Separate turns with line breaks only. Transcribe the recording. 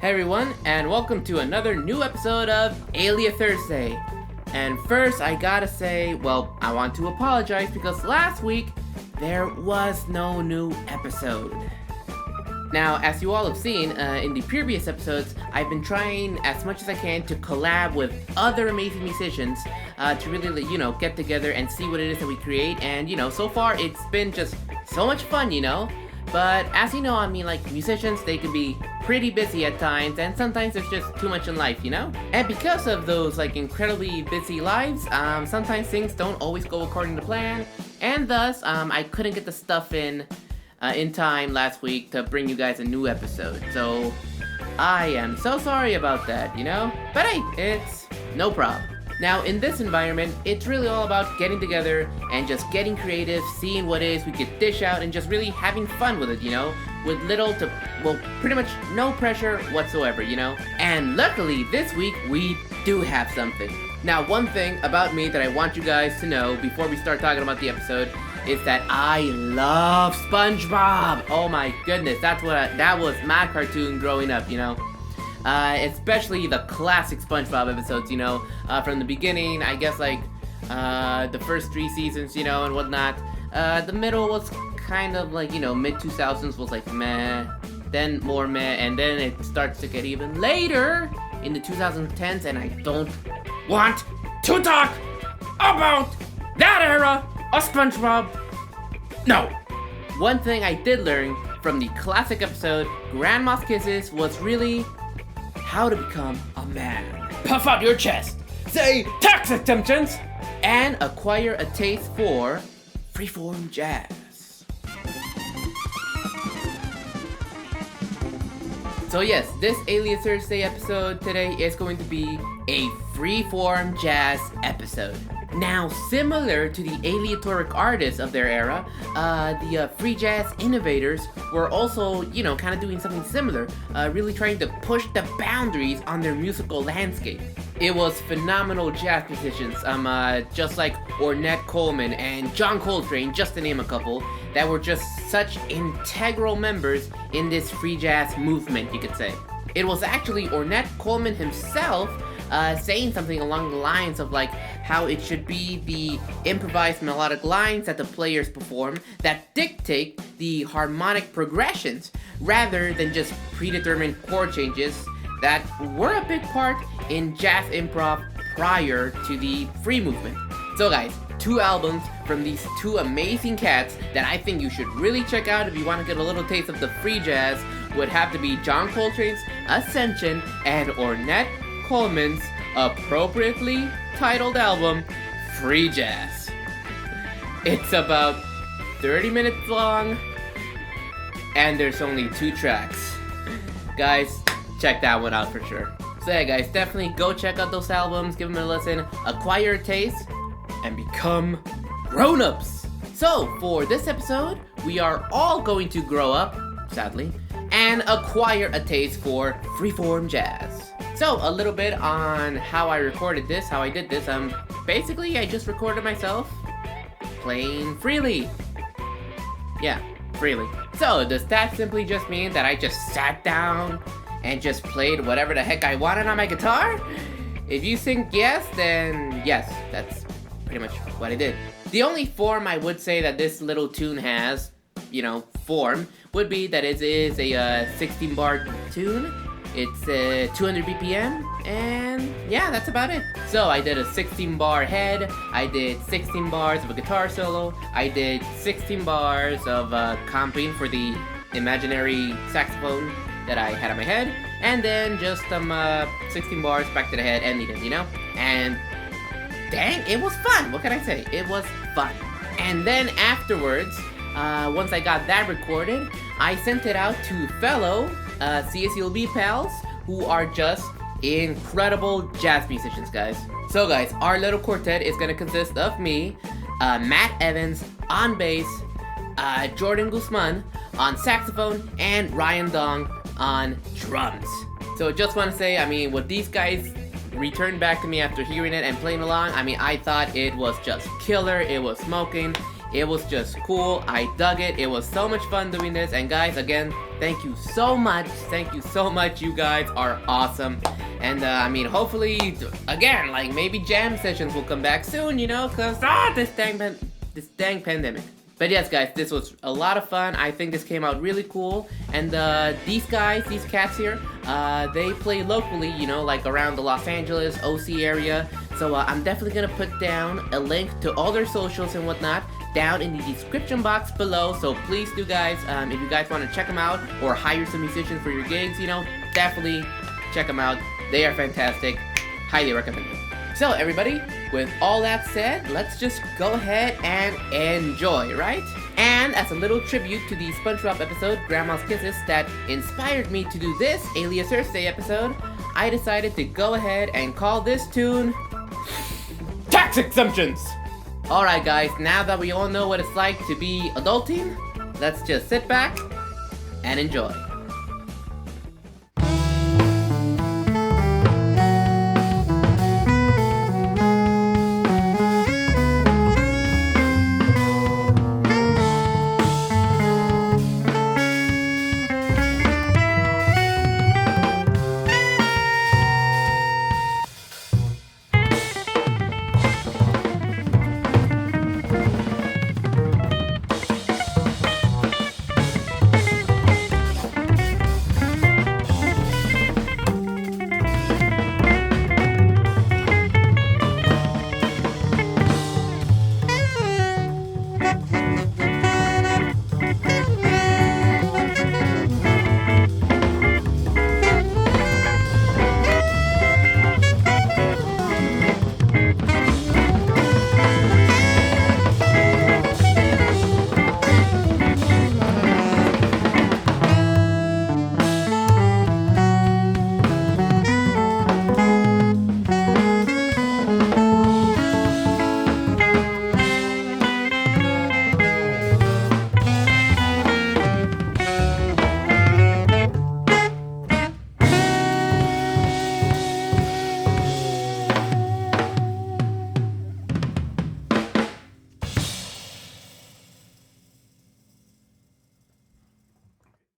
Hey everyone, and welcome to another new episode of AleaThursday. And first, I gotta say, I want to apologize because last week, there was no new episode. Now, as you all have seen in the previous episodes, I've been trying as much as I can to collab with other amazing musicians to really, get together and see what it is that we create. And, so far it's been just so much fun, But as you know, musicians, they can be pretty busy at times, and sometimes there's just too much in life, And because of those, incredibly busy lives, sometimes things don't always go according to plan, and thus, I couldn't get the stuff in time last week to bring you guys a new episode. So, I am so sorry about that, But hey, it's no problem. Now, in this environment, it's really all about getting together and just getting creative, seeing what it is we could dish out, and just really having fun with it, With little to, pretty much no pressure whatsoever, And luckily, this week, we do have something. Now, one thing about me that I want you guys to know before we start talking about the episode is that I love Spongebob! Oh my goodness, that was my cartoon growing up, Especially the classic Spongebob episodes, from the beginning, I guess, the first 3 seasons, and whatnot. The middle was kind of mid-2000s was meh, then more meh, and then it starts to get even later in the 2010s, and I don't want to talk about that era of Spongebob. No! One thing I did learn from the classic episode, Grandma's Kisses, was really how to become a man. Puff out your chest, say tax exemptions, and acquire a taste for freeform jazz. So yes, this AleaThursday episode today is going to be a freeform jazz episode. Now, similar to the aleatoric artists of their era, the free jazz innovators were also, kind of doing something similar, really trying to push the boundaries on their musical landscape. It was phenomenal jazz musicians, just like Ornette Coleman and John Coltrane, just to name a couple, that were just such integral members in this free jazz movement, you could say. It was actually Ornette Coleman himself saying something along the lines of how it should be the improvised melodic lines that the players perform that dictate the harmonic progressions rather than just predetermined chord changes that were a big part in jazz improv prior to the free movement. So guys, 2 albums from these 2 amazing cats that I think you should really check out if you want to get a little taste of the free jazz would have to be John Coltrane's Ascension and Ornette Coleman's appropriately titled album, Free Jazz. It's about 30 minutes long, and there's only 2 tracks. Guys, check that one out for sure. So yeah guys, definitely go check out those albums, give them a listen, acquire a taste, and become grown-ups. So, for this episode, we are all going to grow up, sadly, and acquire a taste for freeform jazz. So, a little bit on how I recorded this, how I did this. Basically, I just recorded myself playing freely. Yeah, freely. So, does that simply just mean that I just sat down and just played whatever the heck I wanted on my guitar? If you think yes, then yes, that's pretty much what I did. The only form I would say that this little tune has, form, would be that it is a 16-bar tune. It's 200 BPM, and yeah, that's about it. So I did a 16-bar head, I did 16 bars of a guitar solo, I did 16 bars of comping for the imaginary saxophone that I had on my head, and then just 16 bars back to the head ending it, And dang, it was fun. What can I say? It was fun. And then afterwards, once I got that recorded, I sent it out to fellow CSULB pals who are just incredible jazz musicians, guys. So guys, our little quartet is going to consist of me, Matt Evans on bass, Jordan Guzman on saxophone, and Ryan Dong on drums. So just want to say, what these guys returned back to me after hearing it and playing along, I thought it was just killer, it was smoking, It was just cool. I dug it. It was so much fun doing this. And guys, again, thank you so much. Thank you so much. You guys are awesome. And I mean, hopefully, again, like maybe jam sessions will come back soon, you know, cause this dang pandemic. But yes, guys, this was a lot of fun. I think this came out really cool. And these cats here, they play locally, you know, like around the Los Angeles, OC area. So I'm definitely gonna put down a link to all their socials and whatnot down in the description box below. So please do, guys, if you guys want to check them out or hire some musicians for your gigs, you know, definitely check them out. They are fantastic. Highly recommend them. So everybody, with all that said, let's just go ahead and enjoy, right? And as a little tribute to the Spongebob episode, Grandma's Kisses, that inspired me to do this AleaThursday episode, I decided to go ahead and call this tune Tax Exemptions! Alright guys, now that we all know what it's like to be adulting, let's just sit back and enjoy.